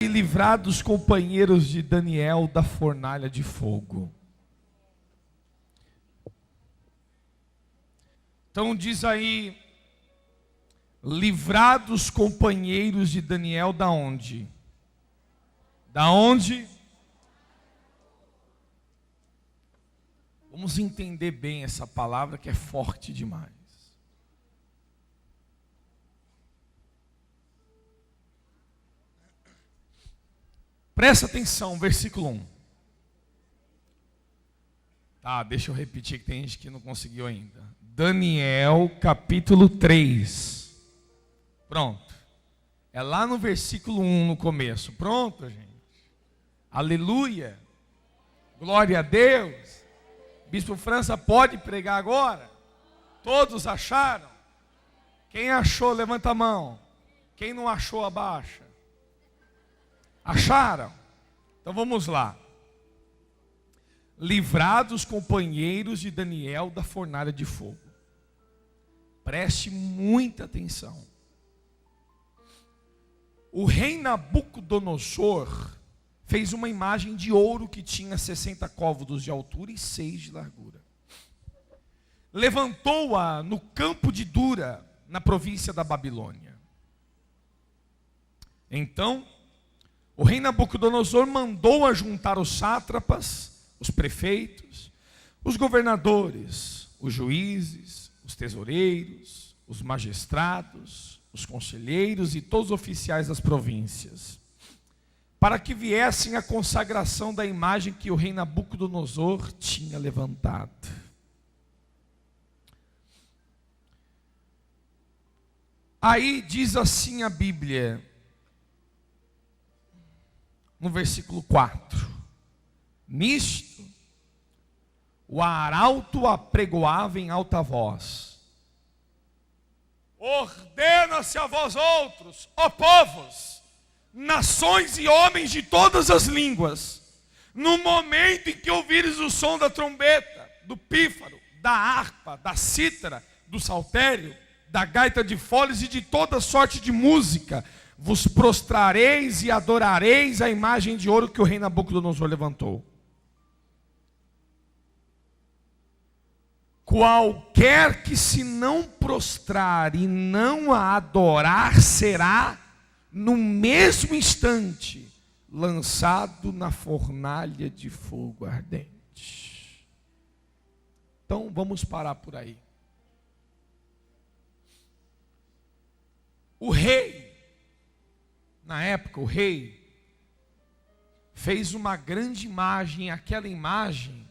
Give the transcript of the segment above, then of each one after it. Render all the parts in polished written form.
livrar dos companheiros de Daniel da fornalha de fogo. Então diz aí, livrar dos companheiros de Daniel da onde? Da onde? Vamos entender bem essa palavra que é forte demais. Presta atenção, versículo 1. Tá, deixa eu repetir que tem gente que não conseguiu ainda. Daniel, capítulo 3. Pronto. É lá no versículo 1 no começo. Pronto, gente. Aleluia. Glória a Deus. Bispo França pode pregar agora? Todos acharam? Quem achou, levanta a mão. Quem não achou, abaixa. Acharam? Então vamos lá. Livrados os companheiros de Daniel da fornalha de fogo. Preste muita atenção. O rei Nabucodonosor fez uma imagem de ouro que tinha 60 côvados de altura e 6 de largura. Levantou-a no campo de Dura, na província da Babilônia. Então, o rei Nabucodonosor mandou ajuntar os sátrapas, os prefeitos, os governadores, os juízes, os tesoureiros, os magistrados, os conselheiros e todos os oficiais das províncias, para que viessem à consagração da imagem que o rei Nabucodonosor tinha levantado. Aí diz assim a Bíblia, no versículo 4: nisto, o arauto apregoava em alta voz: ordena-se a vós outros, ó povos, nações e homens de todas as línguas, no momento em que ouvires o som da trombeta, do pífaro, da harpa, da cítara, do saltério, da gaita de foles e de toda sorte de música, vos prostrareis e adorareis a imagem de ouro que o rei Nabucodonosor levantou. Qualquer que se não prostrar e não a adorar será, no mesmo instante, lançado na fornalha de fogo ardente. Então vamos parar por aí. O rei, na época, o rei fez uma grande imagem. Aquela imagem,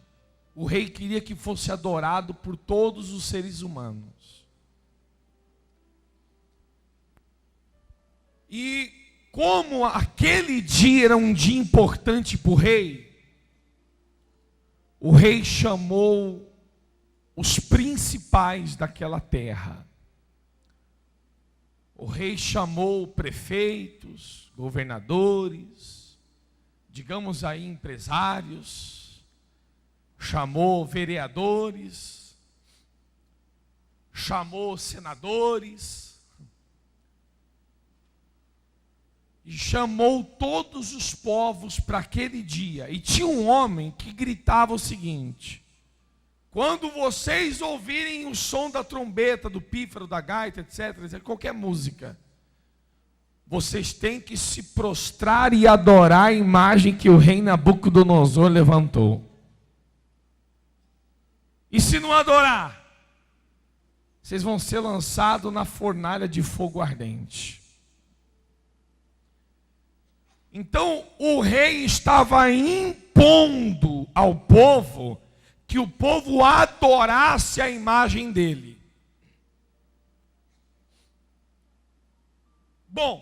o rei queria que fosse adorado por todos os seres humanos. E como aquele dia era um dia importante para o rei chamou os principais daquela terra. O rei chamou prefeitos, governadores, digamos aí empresários, chamou vereadores, chamou senadores, e chamou todos os povos para aquele dia. E tinha um homem que gritava o seguinte: quando vocês ouvirem o som da trombeta, do pífaro, da gaita, etc., qualquer música, vocês têm que se prostrar e adorar a imagem que o rei Nabucodonosor levantou. E se não adorar, vocês vão ser lançados na fornalha de fogo ardente. Então o rei estava impondo ao povo que o povo adorasse a imagem dele. Bom,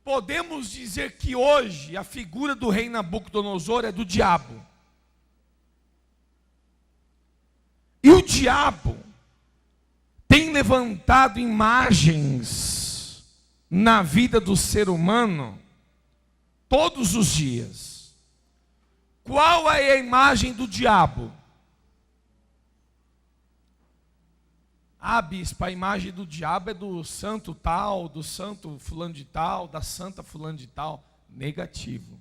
podemos dizer que hoje a figura do rei Nabucodonosor é do diabo. E o diabo tem levantado imagens na vida do ser humano todos os dias. Qual é a imagem do diabo? Ah, bispo, a imagem do diabo é do santo tal, do santo fulano de tal, da santa fulano de tal. negativo.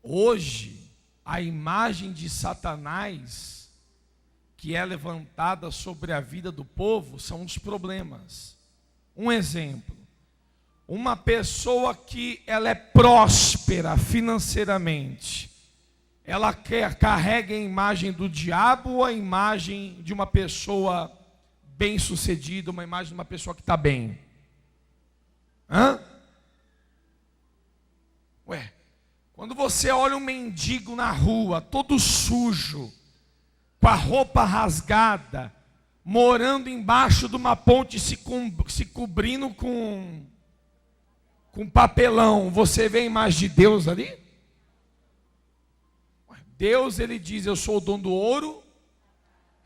Hoje, a imagem de Satanás que é levantada sobre a vida do povo são os problemas. Um exemplo: uma pessoa que ela é próspera financeiramente, ela carrega a imagem do diabo ou a imagem de uma pessoa bem-sucedida, uma imagem de uma pessoa que está bem? Quando você olha um mendigo na rua, todo sujo, com a roupa rasgada, morando embaixo de uma ponte, se cobrindo com papelão, você vê a imagem de Deus ali? Deus, ele diz: eu sou o dono do ouro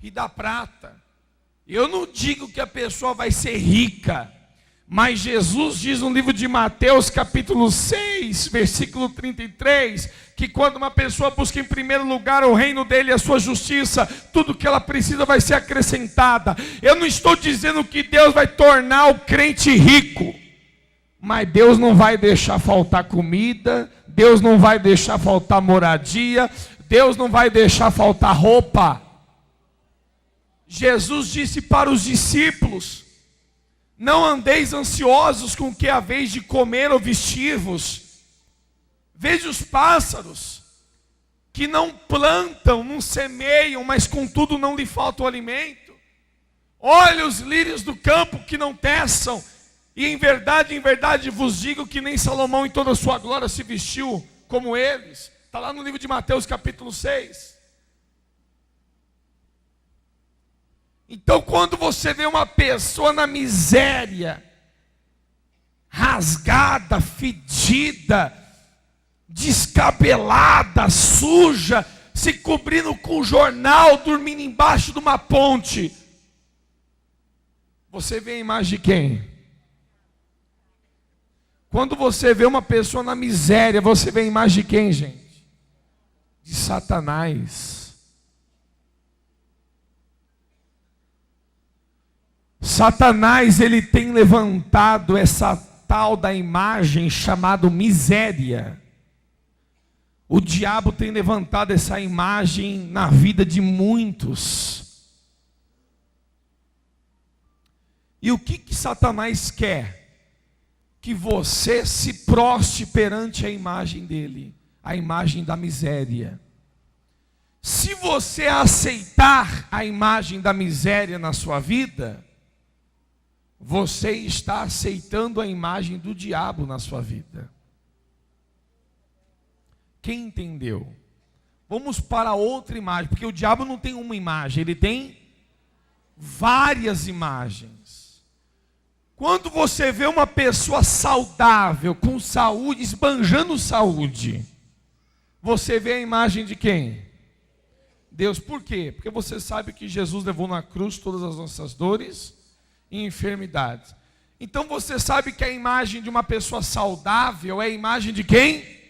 e da prata. Eu não digo que a pessoa vai ser rica, mas Jesus diz no livro de Mateus, capítulo 6, versículo 33, que quando uma pessoa busca em primeiro lugar o reino dele e a sua justiça, tudo que ela precisa vai ser acrescentada. Eu não estou dizendo que Deus vai tornar o crente rico, mas Deus não vai deixar faltar comida, Deus não vai deixar faltar moradia, Deus não vai deixar faltar roupa. Jesus disse para os discípulos: não andeis ansiosos com o que haveis de comer ou vestir-vos. Veja os pássaros, que não plantam, não semeiam, mas contudo não lhe falta o alimento. Olha os lírios do campo, que não teçam, e em verdade vos digo que nem Salomão em toda a sua glória se vestiu como eles. Está lá no livro de Mateus capítulo 6. Então, quando você vê uma pessoa na miséria, rasgada, fedida, descabelada, suja, se cobrindo com jornal, dormindo embaixo de uma ponte, você vê a imagem de quem? Quando você vê uma pessoa na miséria, você vê a imagem de quem, gente? De Satanás. Satanás, ele tem levantado essa tal da imagem chamada miséria. O diabo tem levantado essa imagem na vida de muitos. E o que Satanás quer? Que você se prostre perante a imagem dele, a imagem da miséria. Se você aceitar a imagem da miséria na sua vida, você está aceitando a imagem do diabo na sua vida. Quem entendeu? Vamos para outra imagem, porque o diabo não tem uma imagem, ele tem várias imagens. Quando você vê uma pessoa saudável, com saúde, esbanjando saúde, você vê a imagem de quem? Deus. Por quê? Porque você sabe que Jesus levou na cruz todas as nossas dores e enfermidades. Então você sabe que a imagem de uma pessoa saudável é a imagem de quem?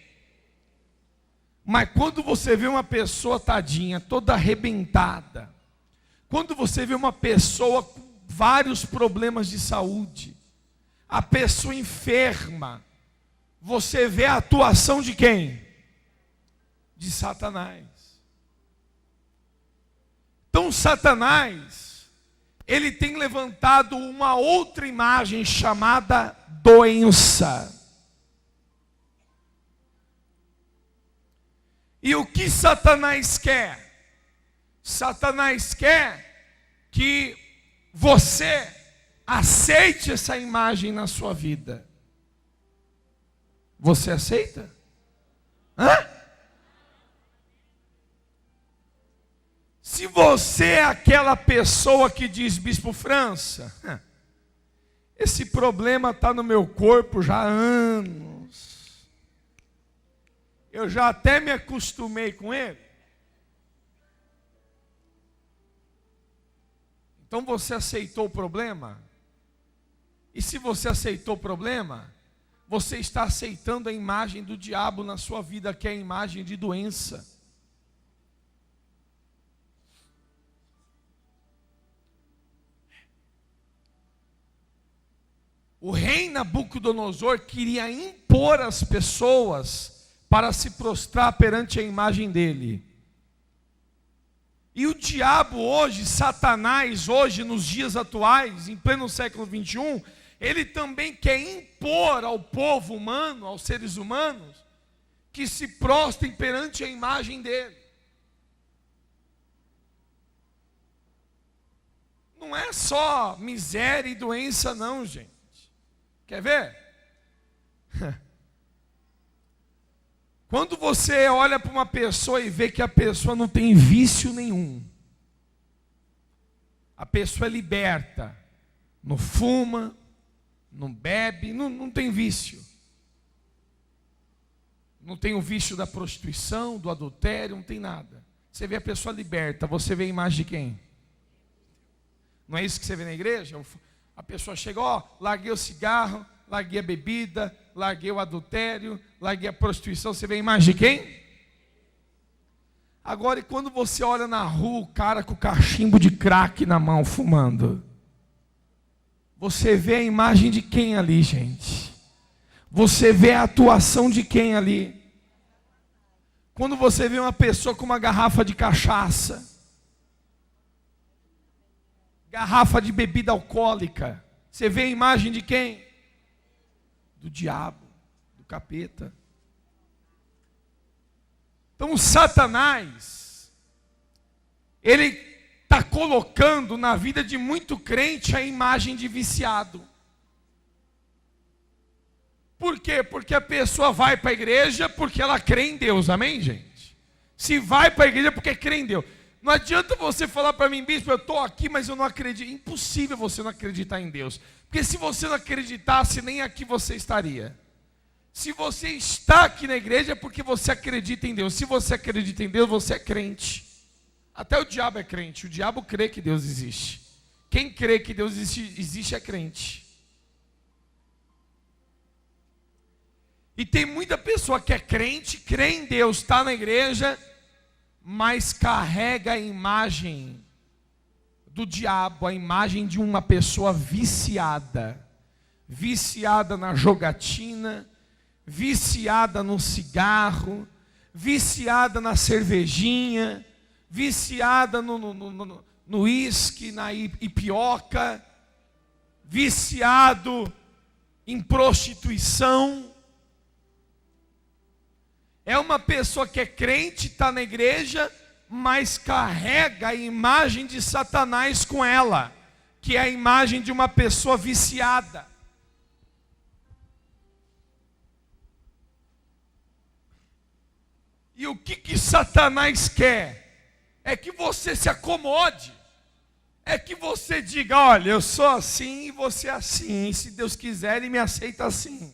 Mas quando você vê uma pessoa tadinha, toda arrebentada, quando você vê uma pessoa com vários problemas de saúde, a pessoa enferma, você vê a atuação de quem? De Satanás. Então Satanás, ele tem levantado uma outra imagem chamada doença. E o que Satanás quer? Satanás quer que você aceite essa imagem na sua vida. Você aceita? Se você é aquela pessoa que diz: Bispo França, esse problema está no meu corpo já há anos, eu já até me acostumei com ele. Então você aceitou o problema? E se você aceitou o problema, você está aceitando a imagem do diabo na sua vida, que é a imagem de doença. O rei Nabucodonosor queria impor as pessoas para se prostrar perante a imagem dele. E o diabo hoje, Satanás hoje, nos dias atuais, em pleno século 21, ele também quer impor ao povo humano, aos seres humanos, que se prostrem perante a imagem dele. Não é só miséria e doença não, gente. Quer ver? Quando você olha para uma pessoa e vê que a pessoa não tem vício nenhum, a pessoa é liberta, não fuma, não bebe, não tem vício. Não tem o vício da prostituição, do adultério, não tem nada. Você vê a pessoa liberta, você vê a imagem de quem? Não é isso que você vê na igreja? A pessoa chega, ó, larguei o cigarro, larguei a bebida, larguei o adultério, larguei a prostituição. Você vê a imagem de quem? Agora, e quando você olha na rua, o cara com o cachimbo de crack na mão, fumando, você vê a imagem de quem ali, gente? Você vê a atuação de quem ali? Quando você vê uma pessoa com uma garrafa de cachaça, garrafa de bebida alcoólica, você vê a imagem de quem? Do diabo, do capeta. Então o Satanás, ele está colocando na vida de muito crente a imagem de viciado. Por quê? Porque a pessoa vai para a igreja porque ela crê em Deus, amém, gente? Se vai para a igreja porque crê em Deus. Não adianta você falar para mim, bispo, eu estou aqui, mas eu não acredito. É impossível você não acreditar em Deus. Porque se você não acreditasse, nem aqui você estaria. Se você está aqui na igreja, é porque você acredita em Deus. Se você acredita em Deus, você é crente. Até o diabo é crente. O diabo crê que Deus existe. Quem crê que Deus existe é crente. E tem muita pessoa que é crente, crê em Deus, está na igreja, mas carrega a imagem do diabo, a imagem de uma pessoa viciada. Viciada na jogatina, viciada no cigarro, viciada na cervejinha, viciada no uísque, na ipioca, viciado em prostituição. É uma pessoa que é crente, está na igreja, mas carrega a imagem de Satanás com ela, que é a imagem de uma pessoa viciada. E o que Satanás quer? É que você se acomode. É que você diga, olha, eu sou assim e você é assim. E se Deus quiser, Ele me aceita assim.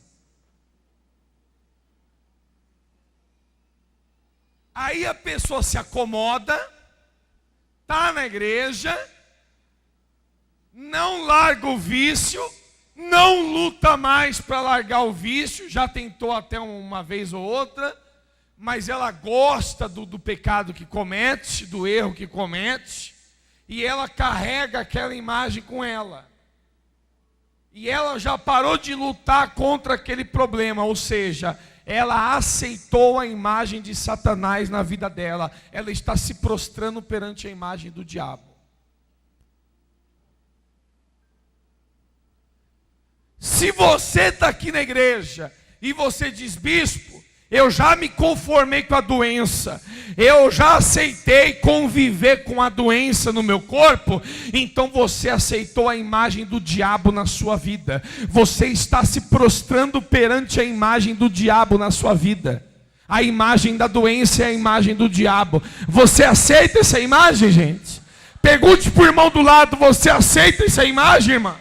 Aí a pessoa se acomoda, está na igreja, não larga o vício, não luta mais para largar o vício, já tentou até uma vez ou outra, mas ela gosta do pecado que comete, do erro que comete, e ela carrega aquela imagem com ela. E ela já parou de lutar contra aquele problema, ou seja, ela aceitou a imagem de Satanás na vida dela. Ela está se prostrando perante a imagem do diabo. Se você está aqui na igreja e você diz, bispo, eu já me conformei com a doença, eu já aceitei conviver com a doença no meu corpo, então você aceitou a imagem do diabo na sua vida. Você está se prostrando perante a imagem do diabo na sua vida. A imagem da doença é a imagem do diabo. Você aceita essa imagem, gente? Pergunte para o irmão do lado, você aceita essa imagem, irmã?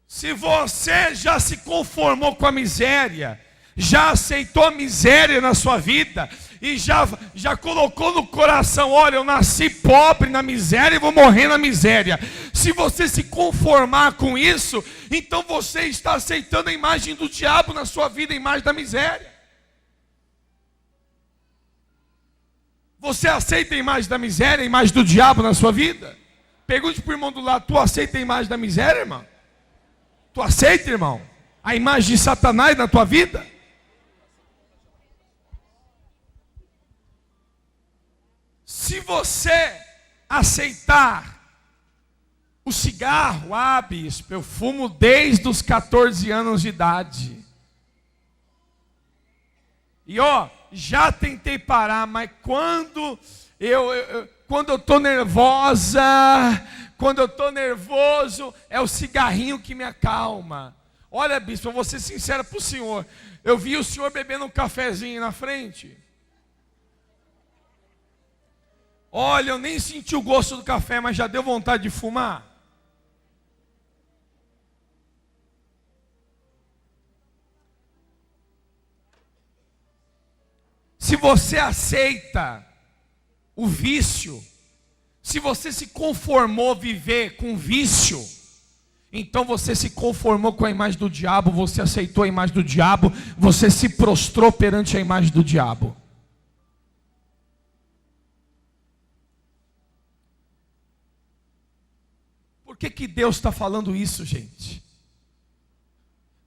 Se você já se conformou com a miséria, já aceitou a miséria na sua vida, e já colocou no coração, olha, eu nasci pobre na miséria e vou morrer na miséria. Se você se conformar com isso, então você está aceitando a imagem do diabo na sua vida, a imagem da miséria. Você aceita a imagem da miséria, a imagem do diabo na sua vida? Pergunte para o irmão do lado: tu aceita a imagem da miséria, irmão? Tu aceita, irmão, a imagem de Satanás na tua vida? Se você aceitar o cigarro, bispo, eu fumo desde os 14 anos de idade. E já tentei parar, mas quando eu estou nervosa, quando eu estou nervoso, é o cigarrinho que me acalma. Olha, bispo, eu vou ser sincero para o senhor. Eu vi o senhor bebendo um cafezinho na frente. Olha, eu nem senti o gosto do café, mas já deu vontade de fumar. Se você aceita o vício, se você se conformou viver com vício, então você se conformou com a imagem do diabo, você aceitou a imagem do diabo, você se prostrou perante a imagem do diabo. Por que Deus está falando isso, gente?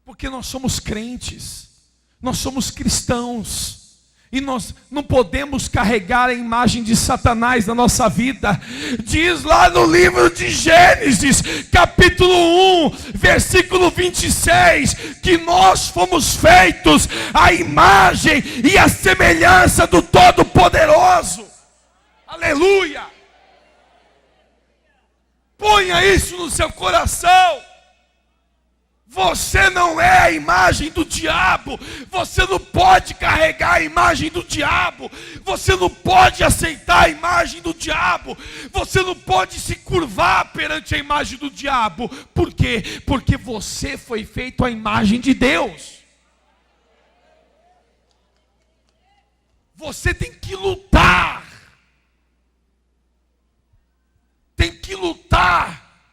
Porque nós somos crentes, nós somos cristãos. E nós não podemos carregar a imagem de Satanás na nossa vida. Diz lá no livro de Gênesis, capítulo 1, versículo 26, que nós fomos feitos à imagem e à semelhança do Todo-Poderoso. Aleluia! Ponha isso no seu coração. Você não é a imagem do diabo. Você não pode carregar a imagem do diabo. Você não pode aceitar a imagem do diabo. Você não pode se curvar perante a imagem do diabo. Por quê? Porque você foi feito à imagem de Deus. Você tem que lutar. Tem que lutar.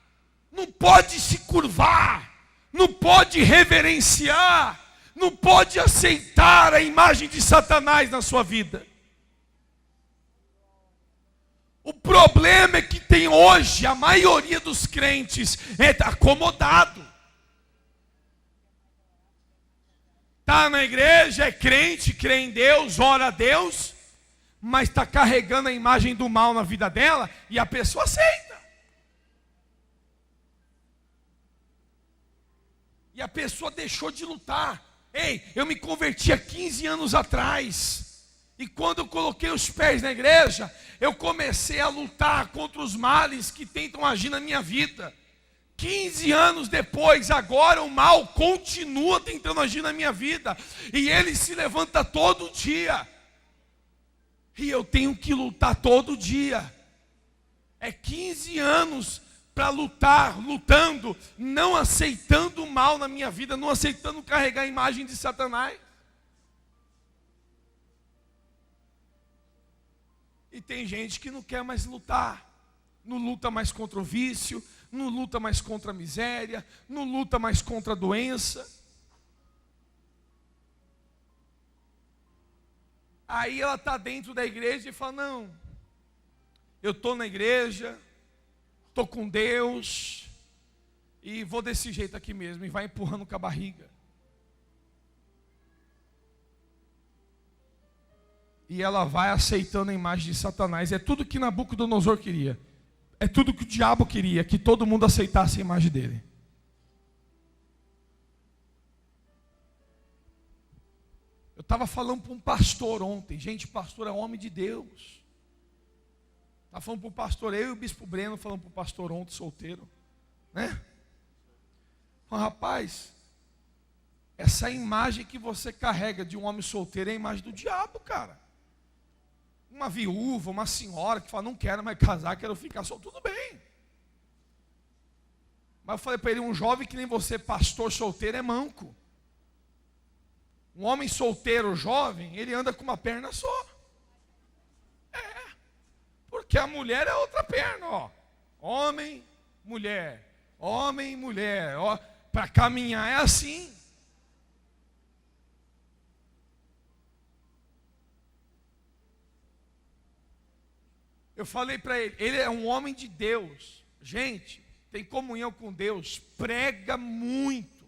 Não pode se curvar. Não pode reverenciar, não pode aceitar a imagem de Satanás na sua vida. O problema é que tem hoje, a maioria dos crentes é acomodado. Está na igreja, é crente, crê em Deus, ora a Deus, mas está carregando a imagem do mal na vida dela e a pessoa aceita. E a pessoa deixou de lutar. Ei, eu me converti há 15 anos atrás. E quando eu coloquei os pés na igreja, eu comecei a lutar contra os males que tentam agir na minha vida. 15 anos depois, agora o mal continua tentando agir na minha vida. E ele se levanta todo dia. E eu tenho que lutar todo dia. É 15 anos para lutar, lutando, não aceitando o mal na minha vida, não aceitando carregar a imagem de Satanás. E tem gente que não quer mais lutar, não luta mais contra o vício, não luta mais contra a miséria, não luta mais contra a doença. Aí ela está dentro da igreja e fala: não, eu estou na igreja, estou com Deus, e vou desse jeito aqui mesmo, e vai empurrando com a barriga. E ela vai aceitando a imagem de Satanás. É tudo que Nabucodonosor queria. É tudo que o diabo queria, que todo mundo aceitasse a imagem dele. Eu estava falando para um pastor ontem. Gente, pastor é homem de Deus. Estava falando para o pastor, eu e o bispo Breno, falando para o pastor ontem, solteiro, né? Falando: rapaz, essa imagem que você carrega de um homem solteiro é a imagem do diabo, cara. Uma viúva, uma senhora que fala: não quero mais casar, quero ficar só, tudo bem. Mas eu falei para ele: um jovem que nem você, pastor solteiro, é manco. Um homem solteiro jovem, ele anda com uma perna só. Porque a mulher é outra perna, ó. Homem, mulher. Homem e mulher. Para caminhar é assim. Eu falei para ele, ele é um homem de Deus. Gente, tem comunhão com Deus, prega muito.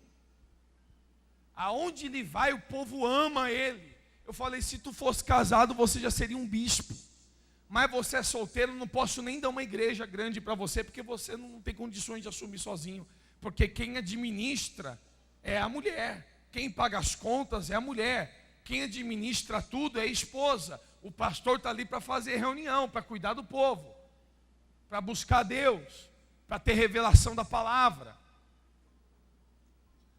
Aonde ele vai, o povo ama ele. Eu falei, se tu fosse casado, você já seria um bispo. Mas você é solteiro, não posso nem dar uma igreja grande para você, porque você não tem condições de assumir sozinho. Porque quem administra é a mulher. Quem paga as contas é a mulher. Quem administra tudo é a esposa. O pastor está ali para fazer reunião, para cuidar do povo, para buscar Deus, para ter revelação da palavra.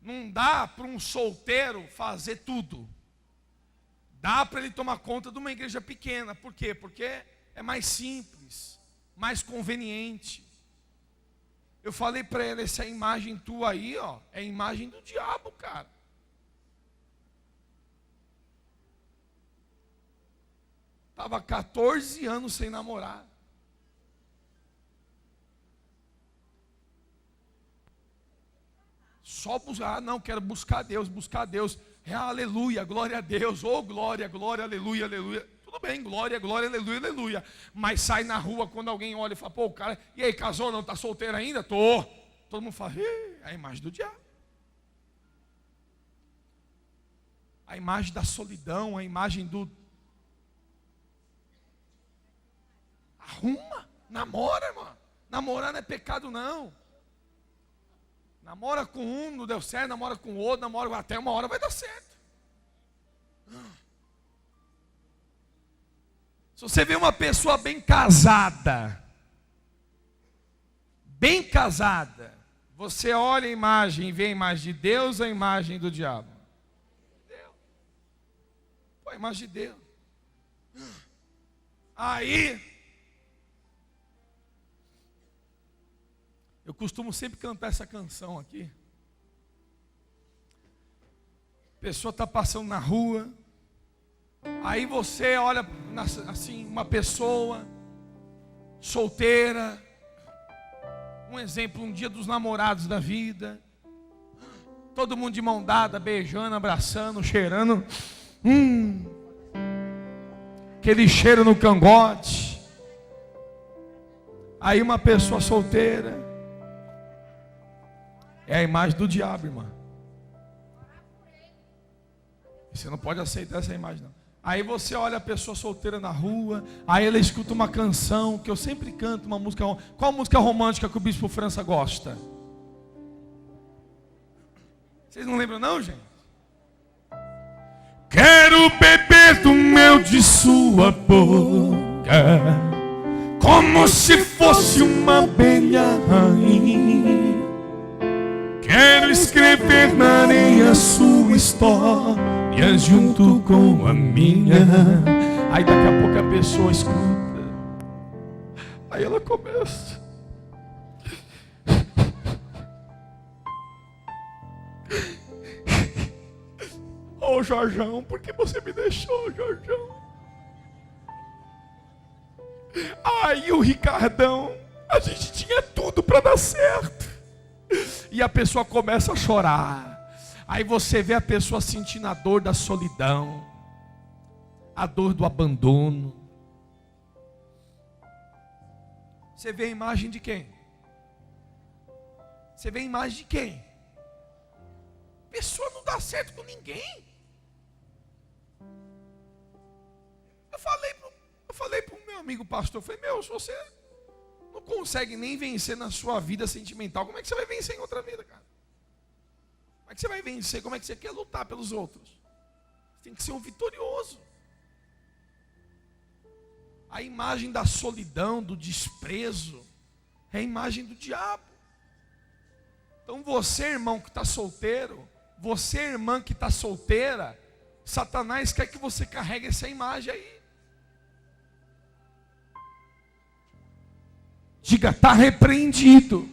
Não dá para um solteiro fazer tudo. Dá para ele tomar conta de uma igreja pequena. Por quê? Porque é mais simples, mais conveniente. Eu falei para ele, essa imagem tua aí, ó, é a imagem do diabo, cara. Estava 14 anos sem namorar. Só buscar, não, quero buscar Deus, buscar Deus. Aleluia, glória a Deus, oh glória, glória, aleluia, aleluia. Tudo bem, glória, glória, aleluia, aleluia. Mas sai na rua quando alguém olha e fala, pô, o cara, e aí, casou não, está solteiro ainda? Tô. Todo mundo fala, é a imagem do diabo. A imagem da solidão, a imagem do... Arruma, namora, irmão. Namorar não é pecado não. Namora com um, não deu certo, namora com o outro, namora até uma hora vai dar certo. Se você vê uma pessoa bem casada, você olha a imagem e vê a imagem de Deus ou a imagem do diabo? Deus. Pô, a imagem de Deus. Aí, eu costumo sempre cantar essa canção aqui. A pessoa está passando na rua, aí você olha assim, uma pessoa solteira, um exemplo, um dia dos namorados da vida, todo mundo de mão dada, beijando, abraçando, cheirando, aquele cheiro no cangote. Aí uma pessoa solteira, é a imagem do diabo, irmã. Você não pode aceitar essa imagem, não. Aí você olha a pessoa solteira na rua, aí ela escuta uma canção, que eu sempre canto uma música. Qual música romântica que o Bispo França gosta? Vocês não lembram não, gente? Quero beber do mel de sua boca, como se fosse uma abelha rainha. Quero escrever na areia sua história junto com a minha. Aí daqui a pouco a pessoa escuta. Aí ela começa. Ô Jorjão, por que você me deixou, Jorjão? Aí o Ricardão, a gente tinha tudo para dar certo. E a pessoa começa a chorar. Aí você vê a pessoa sentindo a dor da solidão, a dor do abandono. Você vê a imagem de quem? Você vê a imagem de quem? A pessoa não dá certo com ninguém. Eu falei para o meu amigo pastor, eu falei, se você não consegue nem vencer na sua vida sentimental, como é que você vai vencer em outra vida, cara? Como é que você vai vencer? Como é que você quer lutar pelos outros? Você tem que ser um vitorioso. A imagem da solidão, do desprezo, é a imagem do diabo. Então você, irmão que está solteiro, você, irmã que está solteira, Satanás quer que você carregue essa imagem aí. Diga, está repreendido.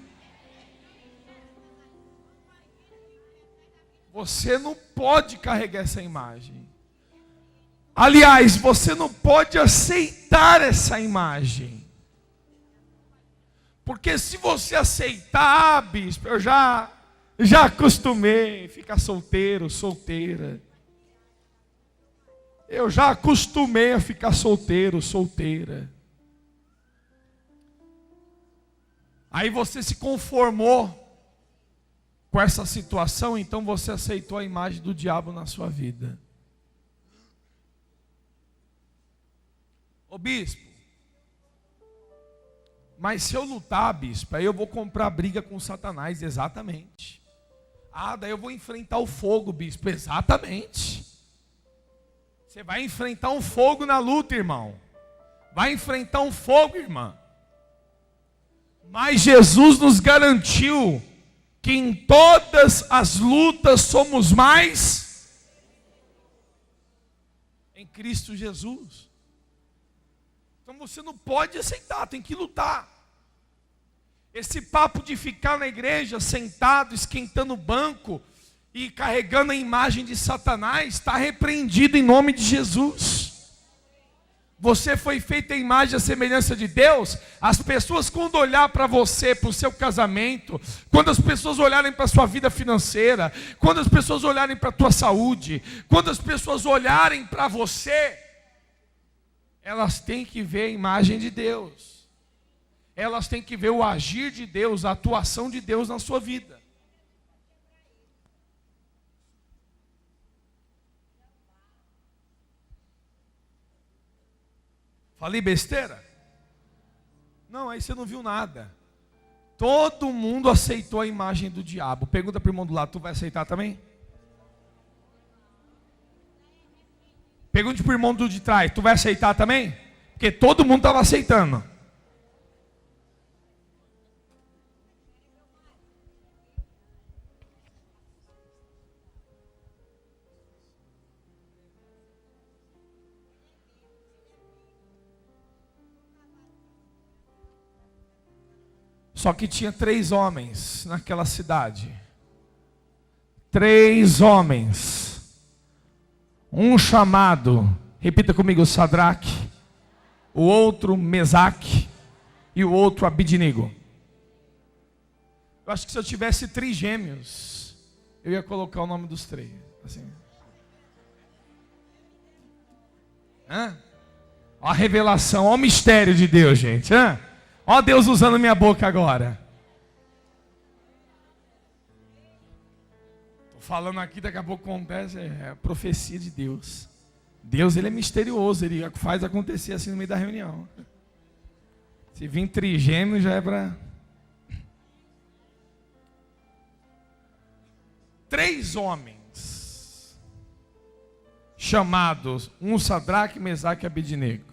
Você não pode carregar essa imagem. Aliás, você não pode aceitar essa imagem. Porque se você aceitar, bispo, eu já acostumei a ficar solteiro, solteira. Eu já acostumei a ficar solteiro, solteira. Aí você se conformou com essa situação, então você aceitou a imagem do diabo na sua vida. Ô bispo, mas se eu lutar, bispo, aí eu vou comprar briga com Satanás, exatamente. Ah, daí eu vou enfrentar o fogo, bispo, exatamente. Você vai enfrentar um fogo na luta, irmão. Vai enfrentar um fogo, irmã. Mas Jesus nos garantiu que em todas as lutas somos mais em Cristo Jesus. Então você não pode aceitar, tem que lutar. Esse papo de ficar na igreja sentado, esquentando o banco e carregando a imagem de Satanás está repreendido em nome de Jesus. Você foi feito à imagem e à semelhança de Deus. As pessoas, quando olhar para você, para o seu casamento, quando as pessoas olharem para a sua vida financeira, quando as pessoas olharem para a tua saúde, quando as pessoas olharem para você, elas têm que ver a imagem de Deus. Elas têm que ver o agir de Deus, a atuação de Deus na sua vida. Falei besteira? Não, aí você não viu nada. Todo mundo aceitou a imagem do diabo. Pergunta para o irmão do lado, tu vai aceitar também? Pergunte para o irmão do de trás, tu vai aceitar também? Porque todo mundo estava aceitando. Só que tinha 3 homens naquela cidade. 3 homens. Um chamado, repita comigo, Sadraque. O outro, Mesaque. E o outro, Abidnego. Eu acho que se eu tivesse 3 gêmeos, eu ia colocar o nome dos 3. Assim. Ó a revelação, ó o mistério de Deus, gente. Ó Deus usando minha boca agora. Estou falando aqui, daqui a pouco acontece, é a profecia de Deus. Deus, ele é misterioso, ele faz acontecer assim no meio da reunião. Se vir trigêmeo já é para... 3 homens chamados, um Sadraque, Mesaque e Abidnego.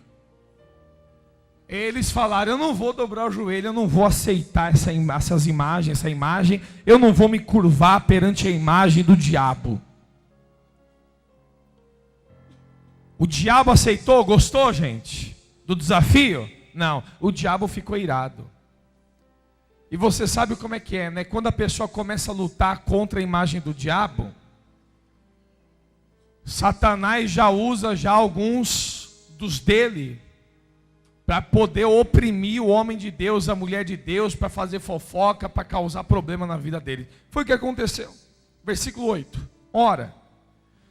Eles falaram, eu não vou dobrar o joelho, eu não vou aceitar essas imagens, essa imagem, eu não vou me curvar perante a imagem do diabo. O diabo aceitou, gostou, gente, do desafio? Não, o diabo ficou irado. E você sabe como é que é, né? Quando a pessoa começa a lutar contra a imagem do diabo, Satanás já usa alguns dos dele, para poder oprimir o homem de Deus, a mulher de Deus, para fazer fofoca, para causar problema na vida dele. Foi o que aconteceu. Versículo 8. Ora,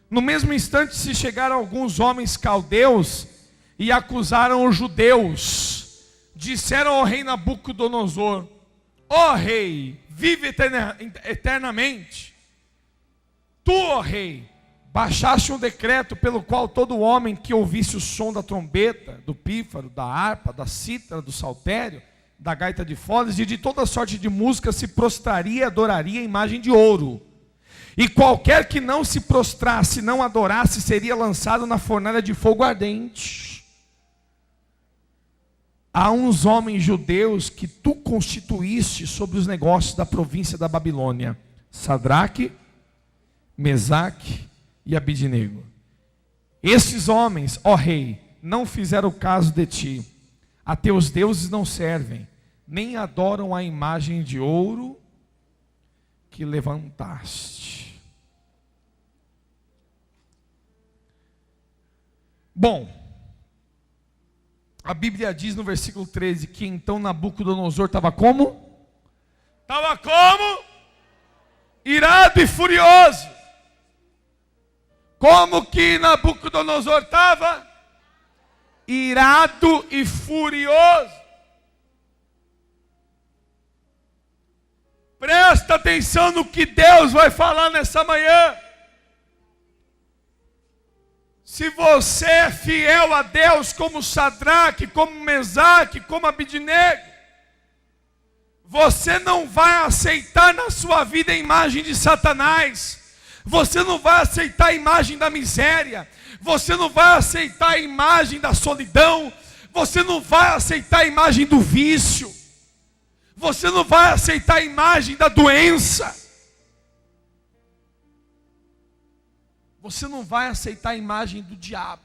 no mesmo instante se chegaram alguns homens caldeus e acusaram os judeus. Disseram ao rei Nabucodonosor, ó rei, vive eternamente. Tu, ó rei, baixaste um decreto pelo qual todo homem que ouvisse o som da trombeta, do pífaro, da harpa, da cítara, do saltério, da gaita de foles e de toda sorte de música se prostraria e adoraria a imagem de ouro. E qualquer que não se prostrasse, não adorasse, seria lançado na fornalha de fogo ardente. Há uns homens judeus que tu constituíste sobre os negócios da província da Babilônia, Sadraque, Mesaque e Abidnego. Esses homens, ó rei, não fizeram caso de ti. A teus deuses não servem, nem adoram a imagem de ouro que levantaste. Bom, A Bíblia diz no versículo 13 que então Nabucodonosor estava como? Estava como? Irado e furioso. Como que Nabucodonosor estava? Irado e furioso. Presta atenção no que Deus vai falar nessa manhã. Se você é fiel a Deus como Sadraque, como Mesaque, como Abidnego, você não vai aceitar na sua vida a imagem de Satanás. Você não vai aceitar a imagem da miséria. Você não vai aceitar a imagem da solidão. Você não vai aceitar a imagem do vício. Você não vai aceitar a imagem da doença. Você não vai aceitar a imagem do diabo.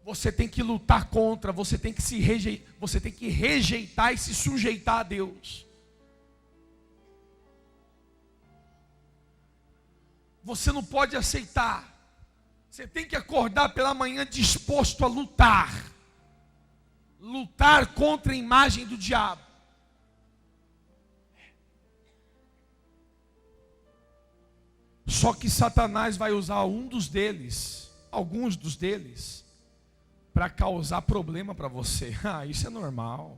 Você tem que lutar contra, você tem que rejeitar e se sujeitar a Deus. Você não pode aceitar. Você tem que acordar pela manhã disposto a lutar. Lutar contra a imagem do diabo. Só que Satanás vai usar alguns dos deles, para causar problema para você. Isso é normal.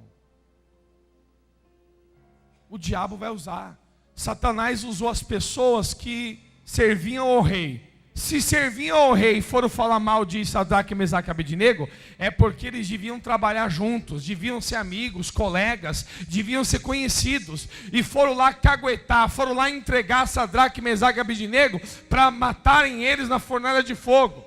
O diabo vai usar. Satanás usou as pessoas que serviam ao rei. Se serviam ao rei e foram falar mal de Sadraque, Mesaque e Abednego, é porque eles deviam trabalhar juntos, deviam ser amigos, colegas, deviam ser conhecidos, e foram lá caguetar, foram lá entregar Sadraque, Mesaque e Abednego para matarem eles na fornalha de fogo.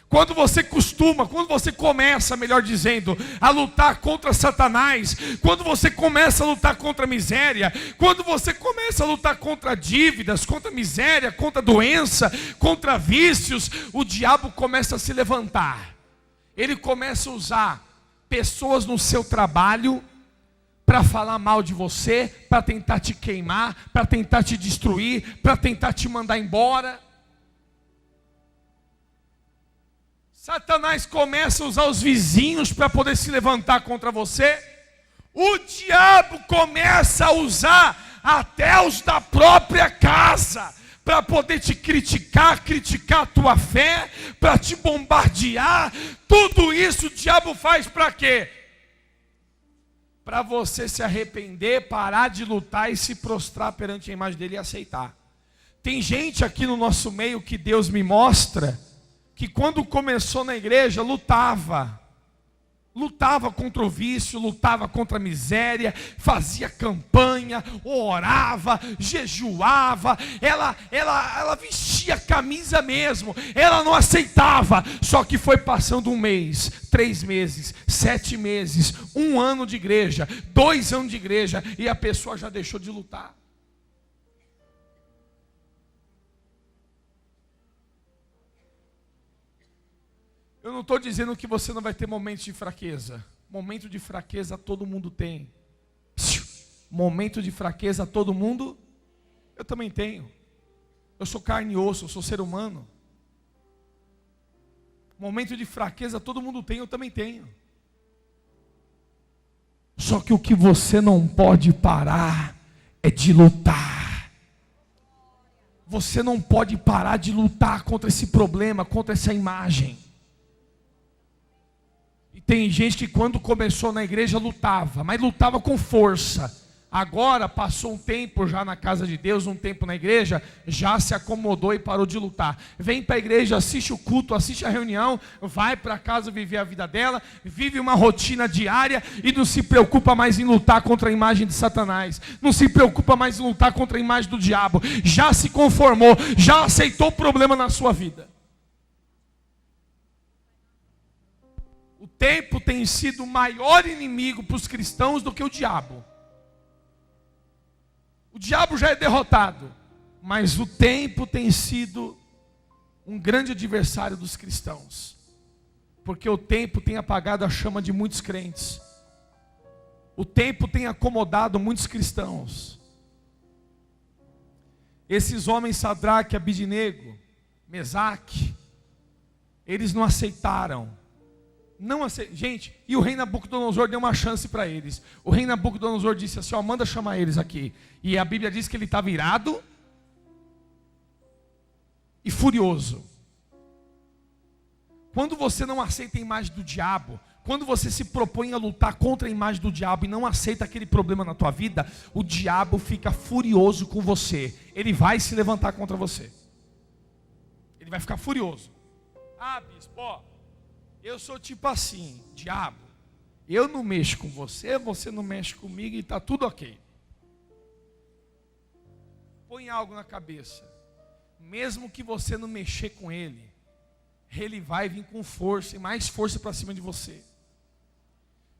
Quando você começa, melhor dizendo, a lutar contra Satanás, quando você começa a lutar contra a miséria, quando você começa a lutar contra dívidas, contra miséria, contra doença, contra vícios, o diabo começa a se levantar. Ele começa a usar pessoas no seu trabalho para falar mal de você, para tentar te queimar, para tentar te destruir, para tentar te mandar embora. Satanás começa a usar os vizinhos para poder se levantar contra você. O diabo começa a usar até os da própria casa para poder te criticar a tua fé, para te bombardear. Tudo isso o diabo faz para quê? Para você se arrepender, parar de lutar e se prostrar perante a imagem dele e aceitar. Tem gente aqui no nosso meio que Deus me mostra que quando começou na igreja, lutava contra o vício, lutava contra a miséria, fazia campanha, orava, jejuava, ela vestia a camisa mesmo, ela não aceitava, só que foi passando 1 mês, 3 meses, 7 meses, 1 ano de igreja, 2 anos de igreja, e a pessoa já deixou de lutar. Eu não estou dizendo que você não vai ter momentos de fraqueza. Momento de fraqueza todo mundo tem. Momento de fraqueza todo mundo, eu também tenho. Eu sou carne e osso, eu sou ser humano. Momento de fraqueza todo mundo tem, eu também tenho. Só que o que você não pode parar é de lutar. Você não pode parar de lutar contra esse problema, contra essa imagem. E tem gente que quando começou na igreja lutava, mas lutava com força. Agora passou um tempo já na casa de Deus, um tempo na igreja, já se acomodou e parou de lutar. Vem para a igreja, assiste o culto, assiste a reunião, vai para casa viver a vida dela, vive uma rotina diária e não se preocupa mais em lutar contra a imagem de Satanás. Não se preocupa mais em lutar contra a imagem do diabo. Já se conformou, já aceitou o problema na sua vida. O tempo tem sido o maior inimigo para os cristãos do que o diabo. O diabo já é derrotado, mas o tempo tem sido um grande adversário dos cristãos, porque o tempo tem apagado a chama de muitos crentes. O tempo tem acomodado muitos cristãos. Esses homens Sadraque, Abidnego, Mesaque, eles não aceitaram Não aceita. Gente, e o rei Nabucodonosor deu uma chance para eles. O rei Nabucodonosor disse assim, ó, manda chamar eles aqui. E a Bíblia diz que ele estava irado e furioso. Quando você não aceita a imagem do diabo, quando você se propõe a lutar contra a imagem do diabo e não aceita aquele problema na tua vida, o diabo fica furioso com você. Ele vai se levantar contra você. Ele vai ficar furioso. Ah, bispo, ó, eu sou tipo assim, diabo, eu não mexo com você, você não mexe comigo e está tudo ok. Põe algo na cabeça, mesmo que você não mexer com ele, ele vai vir com força e mais força para cima de você.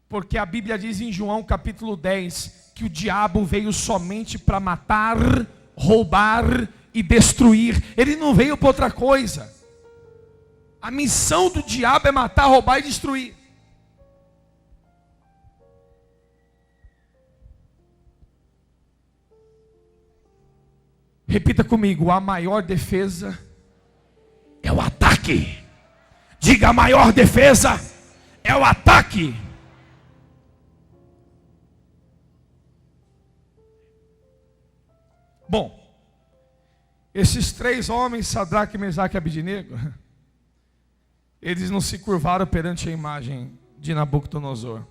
Porque a Bíblia diz em João capítulo 10, que o diabo veio somente para matar, roubar e destruir, ele não veio para outra coisa. A missão do diabo é matar, roubar e destruir. Repita comigo, a maior defesa é o ataque. Diga, a maior defesa é o ataque. Bom, esses três homens, Sadraque, Mesaque e Abednego, eles não se curvaram perante a imagem de Nabucodonosor.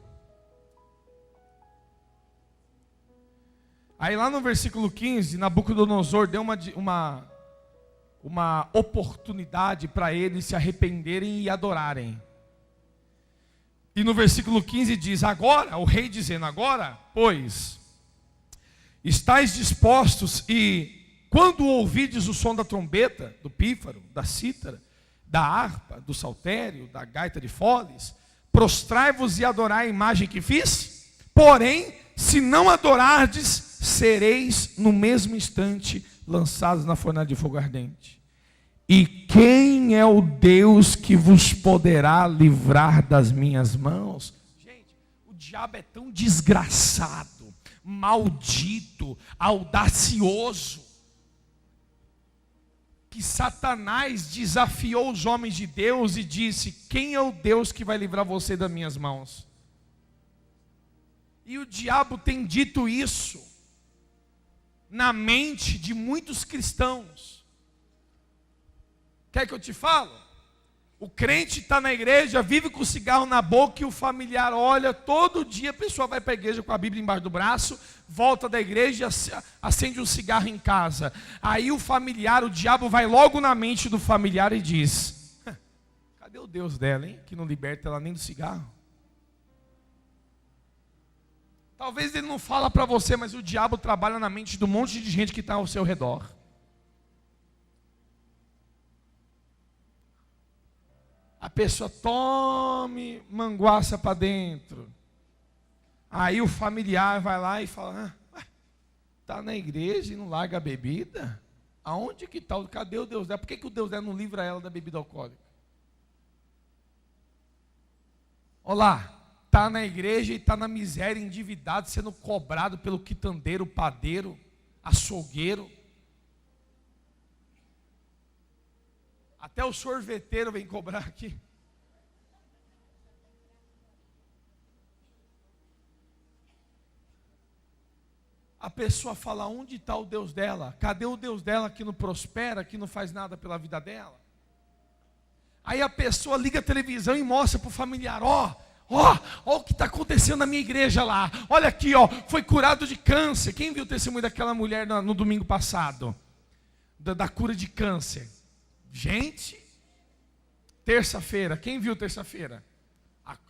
Aí lá no versículo 15, Nabucodonosor deu uma oportunidade para eles se arrependerem e adorarem. E no versículo 15 diz, agora, o rei dizendo, agora, pois, estáis dispostos e quando ouvides o som da trombeta, do pífaro, da cítara, da harpa, do saltério, da gaita de foles, prostrai-vos e adorai a imagem que fiz, porém, se não adorardes, sereis no mesmo instante lançados na fornalha de fogo ardente. E quem é o Deus que vos poderá livrar das minhas mãos? Gente, o diabo é tão desgraçado, maldito, audacioso, que Satanás desafiou os homens de Deus e disse, quem é o Deus que vai livrar você das minhas mãos? E o diabo tem dito isso na mente de muitos cristãos. Quer que eu te falo? O crente está na igreja, vive com o cigarro na boca e o familiar olha, todo dia a pessoa vai para a igreja com a Bíblia embaixo do braço, volta da igreja e acende um cigarro em casa. Aí o familiar, o diabo vai logo na mente do familiar e diz, cadê o Deus dela, hein? Que não liberta ela nem do cigarro. Talvez ele não fala para você, mas o diabo trabalha na mente de um monte de gente que está ao seu redor. A pessoa tome manguaça para dentro. Aí o familiar vai lá e fala, está na igreja e não larga a bebida? Aonde que está? Cadê o Deus dela? Por que o Deus dela não livra ela da bebida alcoólica? Olá. Está na igreja e está na miséria, endividado, sendo cobrado pelo quitandeiro, padeiro, açougueiro. Até o sorveteiro vem cobrar aqui. A pessoa fala, onde está o Deus dela? Cadê o Deus dela que não prospera, que não faz nada pela vida dela? Aí a pessoa liga a televisão e mostra para o familiar, ó o que está acontecendo na minha igreja lá. Olha aqui, foi curado de câncer. Quem viu o testemunho daquela mulher no domingo passado? Da cura de câncer. Gente, terça-feira, quem viu terça-feira?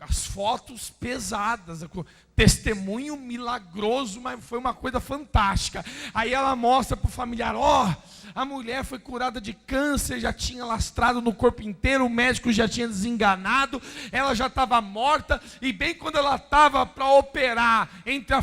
As fotos pesadas, testemunho milagroso, mas foi uma coisa fantástica. Aí ela mostra para o familiar, a mulher foi curada de câncer, já tinha lastrado no corpo inteiro, o médico já tinha desenganado, ela já estava morta, e bem quando ela estava para operar, entre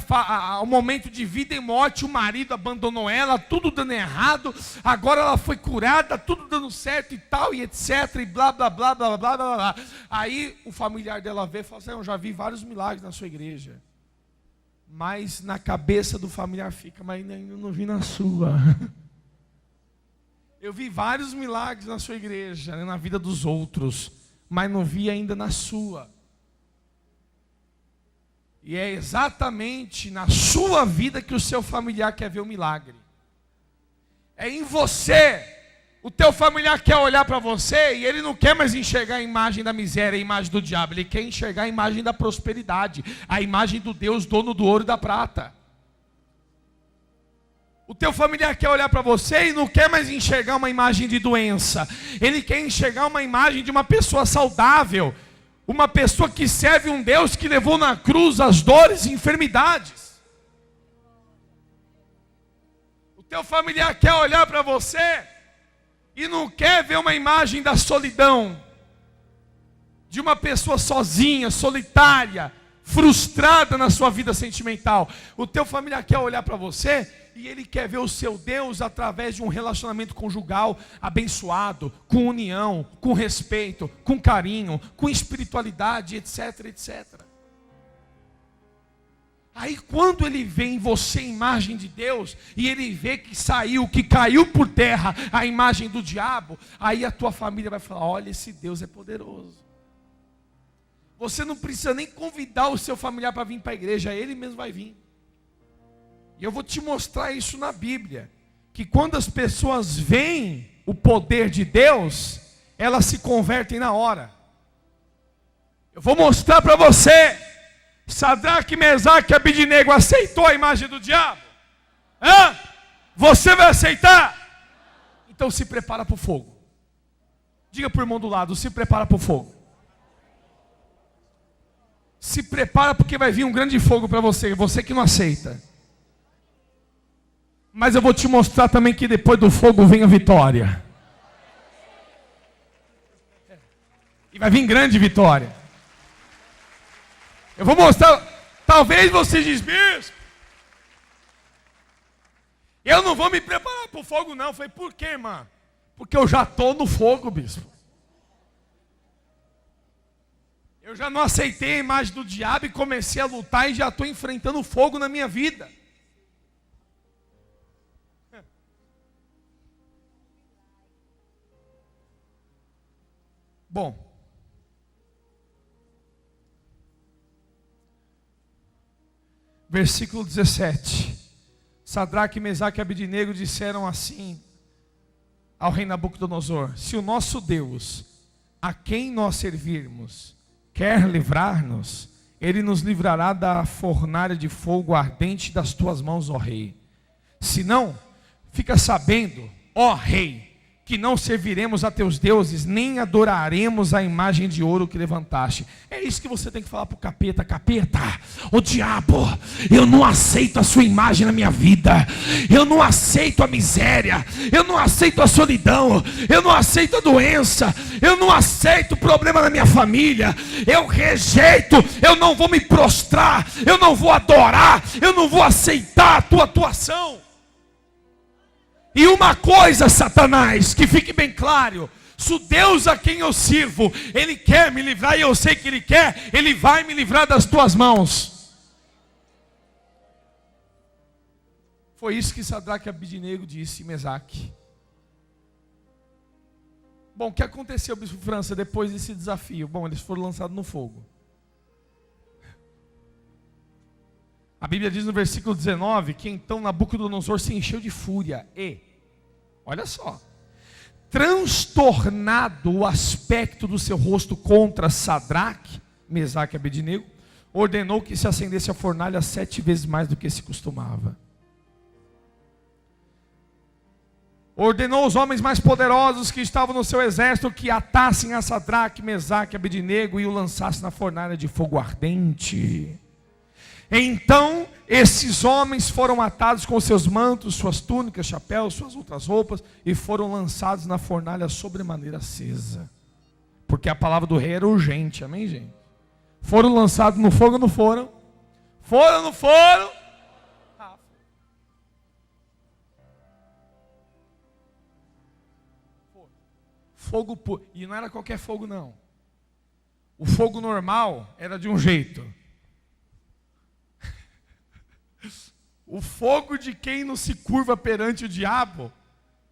o momento de vida e morte, o marido abandonou ela, tudo dando errado, agora ela foi curada, tudo dando certo e tal, e etc, e blá, blá, blá, blá, blá, blá, blá. Aí o familiar dela vê e fala assim, eu já vi vários milagres na sua igreja. Mas na cabeça do familiar fica, mas ainda não vi na sua. Eu vi vários milagres na sua igreja, na vida dos outros, mas não vi ainda na sua. E é exatamente na sua vida que o seu familiar quer ver o milagre. É em você. O teu familiar quer olhar para você e ele não quer mais enxergar a imagem da miséria, a imagem do diabo. Ele quer enxergar a imagem da prosperidade, a imagem do Deus dono do ouro e da prata. O teu familiar quer olhar para você e não quer mais enxergar uma imagem de doença. Ele quer enxergar uma imagem de uma pessoa saudável. Uma pessoa que serve um Deus que levou na cruz as dores e enfermidades. O teu familiar quer olhar para você e não quer ver uma imagem da solidão, de uma pessoa sozinha, solitária, frustrada na sua vida sentimental. O teu familiar quer olhar para você e ele quer ver o seu Deus através de um relacionamento conjugal abençoado, com união, com respeito, com carinho, com espiritualidade, etc, etc. Aí quando ele vê em você a imagem de Deus, e ele vê que caiu por terra a imagem do diabo, aí a tua família vai falar: olha, esse Deus é poderoso. Você não precisa nem convidar o seu familiar para vir para a igreja, ele mesmo vai vir. E eu vou te mostrar isso na Bíblia, que quando as pessoas veem o poder de Deus, elas se convertem na hora. Eu vou mostrar para você. Sadraque, Mesaque e Abednego aceitou a imagem do diabo? Hã? Você vai aceitar? Então se prepara para o fogo. Diga para o irmão do lado: se prepara para o fogo. Se prepara, porque vai vir um grande fogo para você. Você que não aceita. Mas eu vou te mostrar também que depois do fogo vem a vitória. E vai vir grande vitória. Eu vou mostrar. Talvez você diz: bispo, eu não vou me preparar para o fogo não. Eu falei: por quê, irmã? Porque eu já estou no fogo, bispo. Eu já não aceitei a imagem do diabo e comecei a lutar e já estou enfrentando fogo na minha vida. Bom, versículo 17. Sadraque, Mesaque e Abednego disseram assim ao rei Nabucodonosor: se o nosso Deus, a quem nós servirmos, quer livrar-nos, ele nos livrará da fornalha de fogo ardente das tuas mãos, ó rei. Se não, fica sabendo, ó rei, que não serviremos a teus deuses, nem adoraremos a imagem de ouro que levantaste. É isso que você tem que falar para o capeta: capeta, ô diabo, eu não aceito a sua imagem na minha vida, eu não aceito a miséria, eu não aceito a solidão, eu não aceito a doença, eu não aceito o problema na minha família, eu rejeito, eu não vou me prostrar, eu não vou adorar, eu não vou aceitar a tua atuação. E uma coisa, Satanás, que fique bem claro: se o Deus a quem eu sirvo, Ele quer me livrar, e eu sei que Ele quer, Ele vai me livrar das tuas mãos. Foi isso que Sadraque e Abednego disse em Mesaque. Bom, o que aconteceu, Bispo França, depois desse desafio? Bom, eles foram lançados no fogo. A Bíblia diz no versículo 19 que então Nabucodonosor se encheu de fúria e, olha só, transtornado o aspecto do seu rosto contra Sadraque, Mesaque e Abednego, ordenou que se acendesse a fornalha 7 vezes mais do que se costumava. Ordenou aos homens mais poderosos que estavam no seu exército que atassem a Sadraque, Mesaque e Abednego e o lançassem na fornalha de fogo ardente. Então esses homens foram atados com seus mantos, suas túnicas, chapéus, suas outras roupas, e foram lançados na fornalha sobremaneira acesa. Porque a palavra do rei era urgente, amém, gente? Foram lançados no fogo ou não foram? Foram ou não foram? Fogo puro. E não era qualquer fogo não. O fogo normal era de um jeito. O fogo de quem não se curva perante o diabo,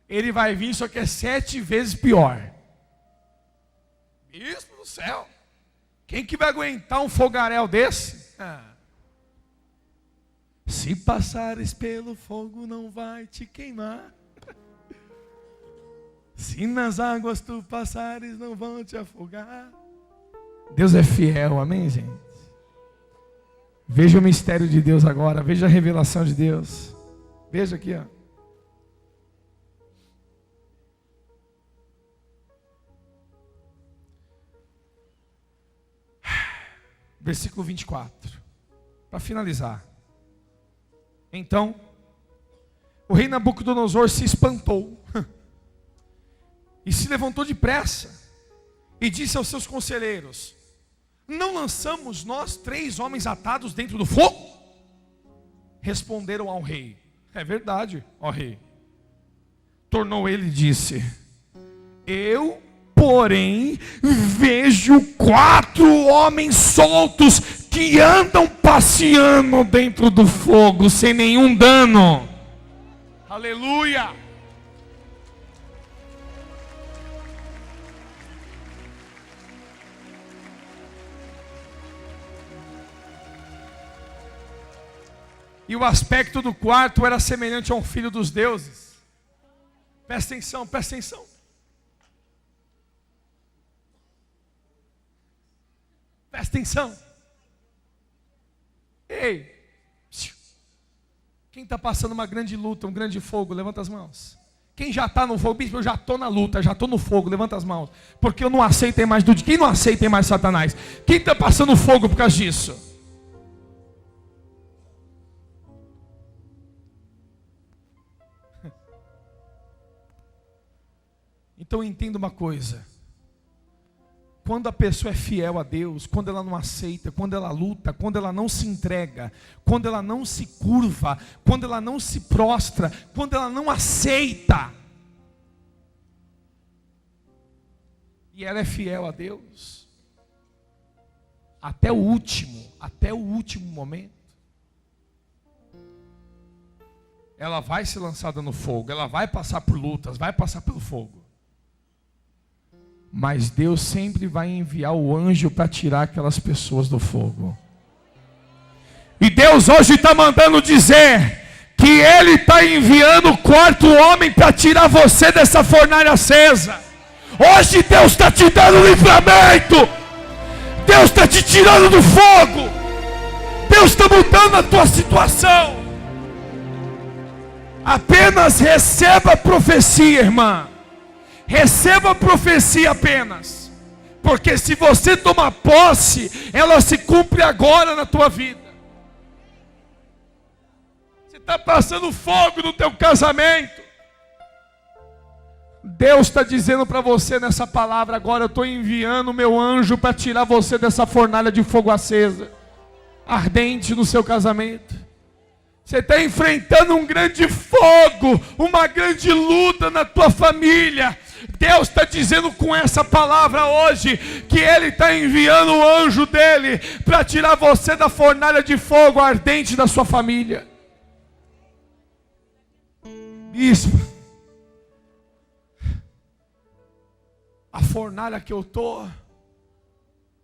ele vai vir, só que é 7 vezes pior. Isso do céu. Quem que vai aguentar um fogaréu desse? Se passares pelo fogo, não vai te queimar. Se nas águas tu passares, não vão te afogar. Deus é fiel, amém, gente? Veja o mistério de Deus agora, veja a revelação de Deus. Veja aqui, ó. Versículo 24. Para finalizar. Então, o rei Nabucodonosor se espantou e se levantou depressa e disse aos seus conselheiros: não lançamos nós 3 homens atados dentro do fogo? Responderam ao rei: é verdade, ó rei. Tornou ele e disse: eu, porém, vejo 4 homens soltos que andam passeando dentro do fogo sem nenhum dano. Aleluia! E o aspecto do quarto era semelhante a um filho dos deuses. Presta atenção, presta atenção. Presta atenção. Ei, quem está passando uma grande luta, um grande fogo, levanta as mãos. Quem já está no fogo, bispo, eu já estou na luta, já estou no fogo, levanta as mãos. Porque eu não aceito mais do. Quem não aceita mais Satanás? Quem está passando fogo por causa disso? Então entenda uma coisa. Quando a pessoa é fiel a Deus, quando ela não aceita, quando ela luta, quando ela não se entrega, quando ela não se curva, quando ela não se prostra, quando ela não aceita, e ela é fiel a Deus, até o último momento, ela vai ser lançada no fogo, ela vai passar por lutas, vai passar pelo fogo. Mas Deus sempre vai enviar o anjo para tirar aquelas pessoas do fogo. E Deus hoje está mandando dizer que Ele está enviando o 4º homem para tirar você dessa fornalha acesa. Hoje Deus está te dando livramento. Deus está te tirando do fogo. Deus está mudando a tua situação. Apenas receba a profecia, irmã. Receba a profecia apenas, porque se você tomar posse, ela se cumpre agora na tua vida. Você está passando fogo no teu casamento, Deus está dizendo para você nessa palavra agora: eu estou enviando o meu anjo para tirar você dessa fornalha de fogo acesa, ardente no seu casamento. Você está enfrentando um grande fogo, uma grande luta na tua família. Deus está dizendo com essa palavra hoje que Ele está enviando o anjo dEle para tirar você da fornalha de fogo ardente da sua família. Bispo, a fornalha que eu estou,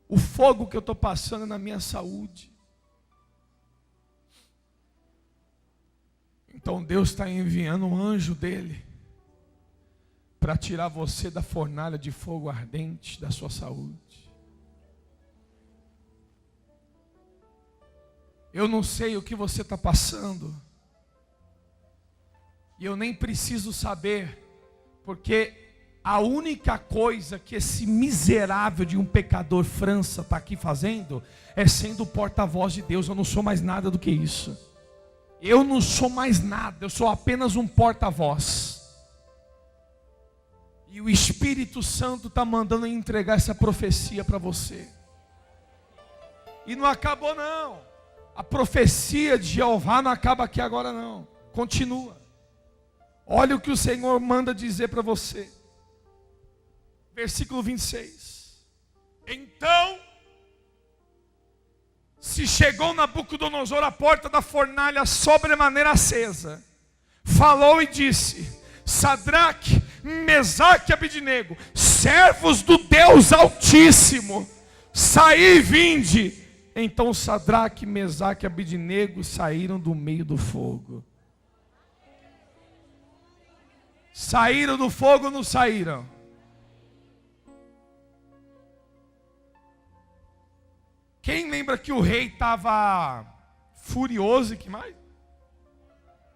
o fogo que eu estou passando na minha saúde. Então Deus está enviando um anjo dEle para tirar você da fornalha de fogo ardente da sua saúde. Eu não sei o que você está passando, e eu nem preciso saber, porque a única coisa que esse miserável de um pecador França está aqui fazendo é sendo o porta-voz de Deus. Eu não sou mais nada do que isso. Eu não sou mais nada, eu sou apenas um porta-voz. E o Espírito Santo está mandando entregar essa profecia para você. E não acabou não. A profecia de Jeová não acaba aqui agora não. Continua. Olha o que o Senhor manda dizer para você. Versículo 26. Então se chegou Nabucodonosor à porta da fornalha sobremaneira acesa, falou e disse: Sadraque, Mesaque e Abednego, servos do Deus Altíssimo, saí e vinde. Então Sadraque, Mesaque e Abednego saíram do meio do fogo. Saíram do fogo ou não saíram? Quem lembra que o rei estava furioso e que mais?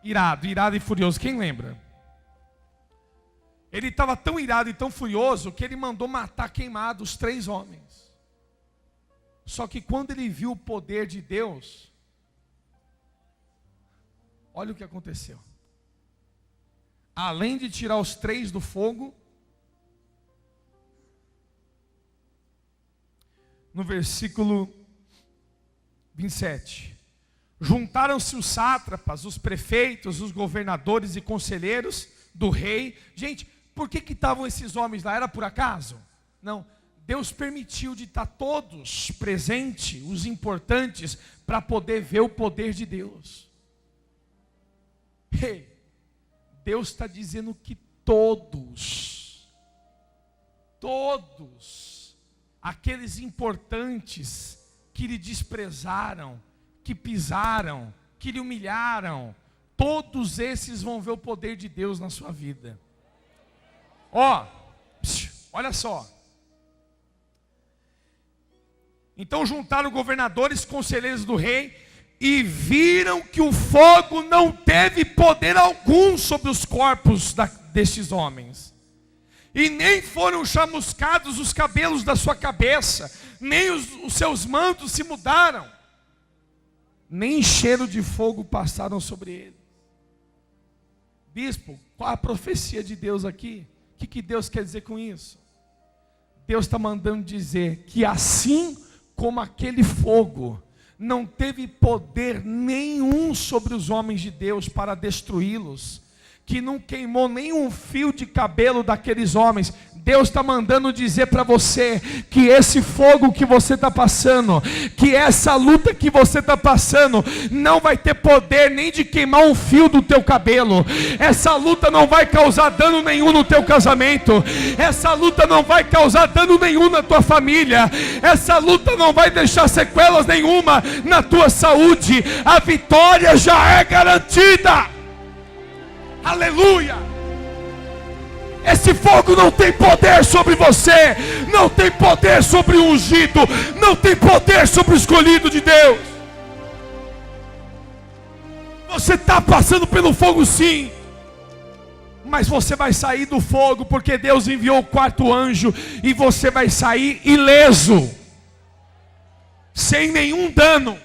Irado e furioso. Quem lembra? Ele estava tão irado e tão furioso que ele mandou matar queimados os 3 homens. Só que quando ele viu o poder de Deus, olha o que aconteceu. Além de tirar os 3 do fogo, no versículo 27, juntaram-se os sátrapas, os prefeitos, os governadores e conselheiros do rei. Gente, por que estavam esses homens lá? Era por acaso? Não. Deus permitiu de estar todos presentes, os importantes, para poder ver o poder de Deus. Deus está dizendo que todos, aqueles importantes que lhe desprezaram, que pisaram, que lhe humilharam, todos esses vão ver o poder de Deus na sua vida. Olha só. Então juntaram governadores, conselheiros do rei, e viram que o fogo não teve poder algum sobre os corpos destes homens, e nem foram chamuscados os cabelos da sua cabeça, nem os seus mantos se mudaram, nem cheiro de fogo passaram sobre ele. Bispo, qual a profecia de Deus aqui? O que Deus quer dizer com isso? Deus está mandando dizer que assim como aquele fogo não teve poder nenhum sobre os homens de Deus para destruí-los, que não queimou nenhum fio de cabelo daqueles homens, Deus está mandando dizer para você que esse fogo que você está passando, que essa luta que você está passando, não vai ter poder nem de queimar um fio do teu cabelo. Essa luta não vai causar dano nenhum no teu casamento. Essa luta não vai causar dano nenhum na tua família. Essa luta não vai deixar sequelas nenhuma na tua saúde. A vitória já é garantida. Aleluia! Esse fogo não tem poder sobre você, não tem poder sobre o ungido, não tem poder sobre o escolhido de Deus. Você está passando pelo fogo sim, mas você vai sair do fogo, porque Deus enviou o 4º anjo, e você vai sair ileso, sem nenhum dano.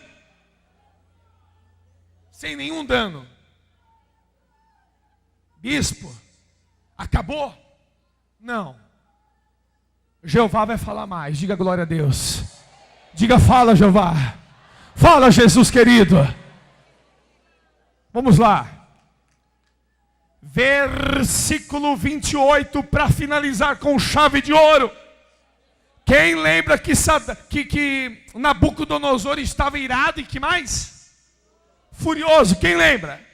Sem nenhum dano. Bispo, acabou? Não. Jeová vai falar mais. Diga glória a Deus. Diga fala, Jeová. Fala, Jesus querido. Vamos lá. Versículo 28, para finalizar com chave de ouro. Quem lembra que Nabucodonosor estava irado e que mais? Furioso. Quem lembra?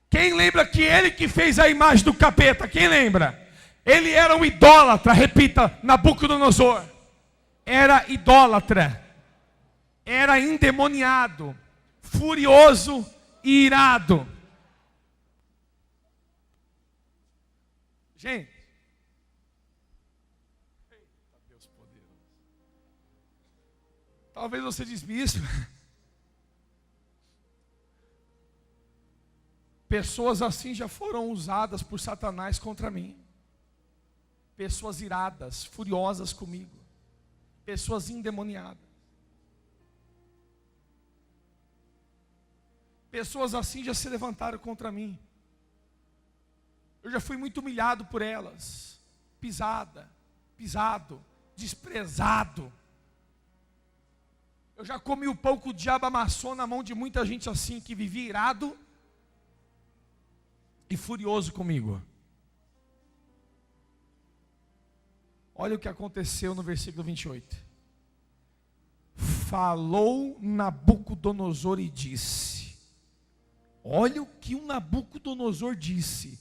Quem lembra que ele que fez a imagem do capeta? Quem lembra? Ele era um idólatra, repita, Nabucodonosor. Era idólatra. Era endemoniado, furioso e irado. Gente. Deus poderoso. Talvez você diz isso. Pessoas assim já foram usadas por Satanás contra mim. Pessoas iradas, furiosas comigo. Pessoas endemoniadas. Pessoas assim já se levantaram contra mim. Eu já fui muito humilhado por elas. Pisado, desprezado. Eu já comi o pão que o diabo amassou na mão de muita gente assim, que vivia irado e furioso comigo. Olha o que aconteceu no versículo 28. Falou Nabucodonosor e disse. Olha o que o Nabucodonosor disse.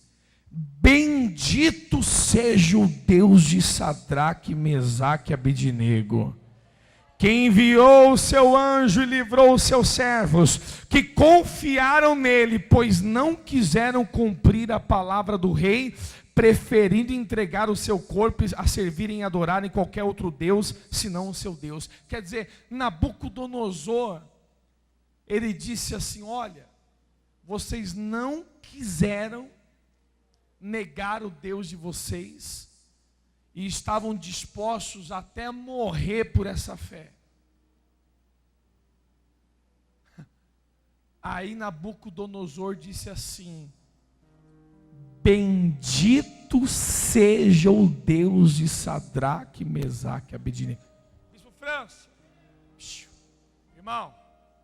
Bendito seja o Deus de Sadraque, Mesaque e Abednego, que enviou o seu anjo e livrou os seus servos, que confiaram nele, pois não quiseram cumprir a palavra do rei, preferindo entregar o seu corpo a servirem e adorarem qualquer outro Deus, senão o seu Deus. Quer dizer, Nabucodonosor, ele disse assim: olha, vocês não quiseram negar o Deus de vocês, e estavam dispostos até morrer por essa fé. Aí Nabucodonosor disse assim: bendito seja o Deus de Sadraque, Mesaque e Abednego. Bispo França, irmão,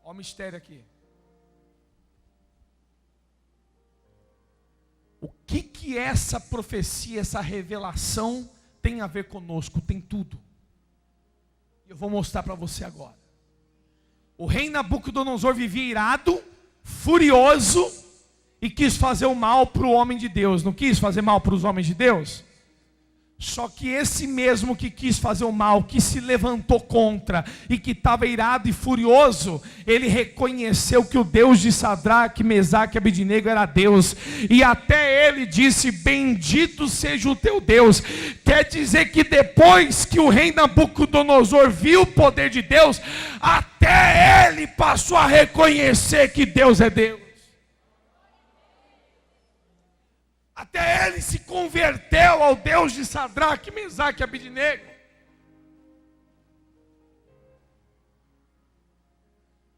olha o mistério aqui. O que essa profecia, essa revelação tem a ver conosco? Tem tudo. Eu vou mostrar para você agora. O rei Nabucodonosor vivia irado, furioso, e quis fazer o mal para o homem de Deus. Não quis fazer mal para os homens de Deus? Só que esse mesmo que quis fazer o mal, que se levantou contra e que estava irado e furioso, ele reconheceu que o Deus de Sadraque, Mesaque e Abednego era Deus, e até ele disse: bendito seja o teu Deus. Quer dizer que depois que o rei Nabucodonosor viu o poder de Deus, até ele passou a reconhecer que Deus é Deus. Até ele se converteu ao Deus de Sadraque, Mesaque e Abednego.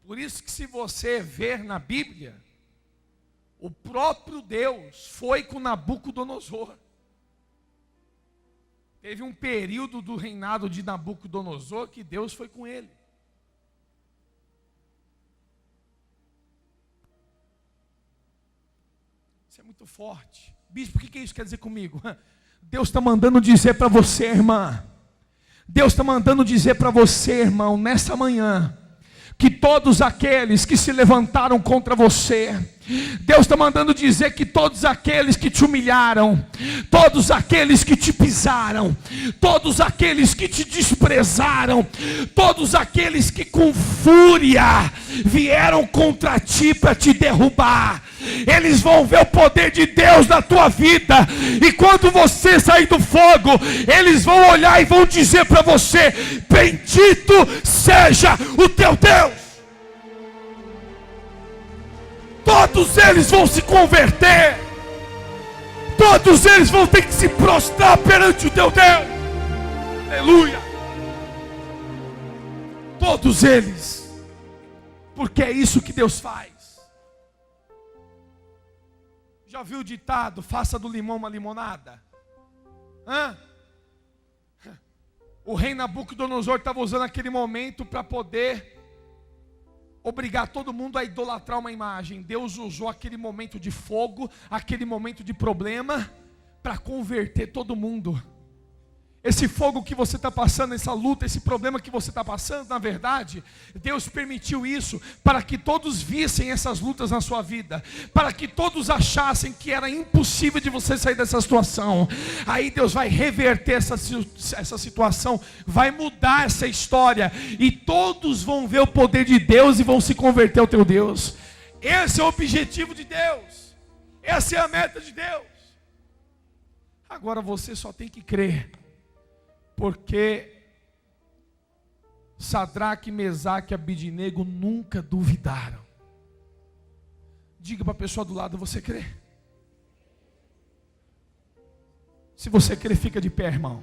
Por isso que, se você ver na Bíblia, o próprio Deus foi com Nabucodonosor. Teve um período do reinado de Nabucodonosor que Deus foi com ele. Isso é muito forte. Bispo, o que isso quer dizer comigo? Deus está mandando dizer para você, irmã. Deus está mandando dizer para você, irmão, nessa manhã, que todos aqueles que se levantaram contra você, Deus está mandando dizer que todos aqueles que te humilharam, todos aqueles que te pisaram, todos aqueles que te desprezaram, todos aqueles que com fúria vieram contra ti para te derrubar, eles vão ver o poder de Deus na tua vida, e quando você sair do fogo, eles vão olhar e vão dizer para você: bendito seja o teu Deus. Todos eles vão se converter, todos eles vão ter que se prostrar perante o teu Deus. Aleluia. Todos eles, porque é isso que Deus faz. Já viu o ditado: faça do limão uma limonada? O rei Nabucodonosor estava usando aquele momento para poder obrigar todo mundo a idolatrar uma imagem. Deus usou aquele momento de fogo, aquele momento de problema, para converter todo mundo. Esse fogo que você está passando, essa luta, esse problema que você está passando, na verdade, Deus permitiu isso para que todos vissem essas lutas na sua vida, para que todos achassem que era impossível de você sair dessa situação. Aí Deus vai reverter essa situação, vai mudar essa história, e todos vão ver o poder de Deus e vão se converter ao teu Deus. Esse é o objetivo de Deus, essa é a meta de Deus. Agora você só tem que crer, porque Sadraque, Mesaque e Abednego nunca duvidaram. Diga para a pessoa do lado: você crê? Se você crê, fica de pé, irmão.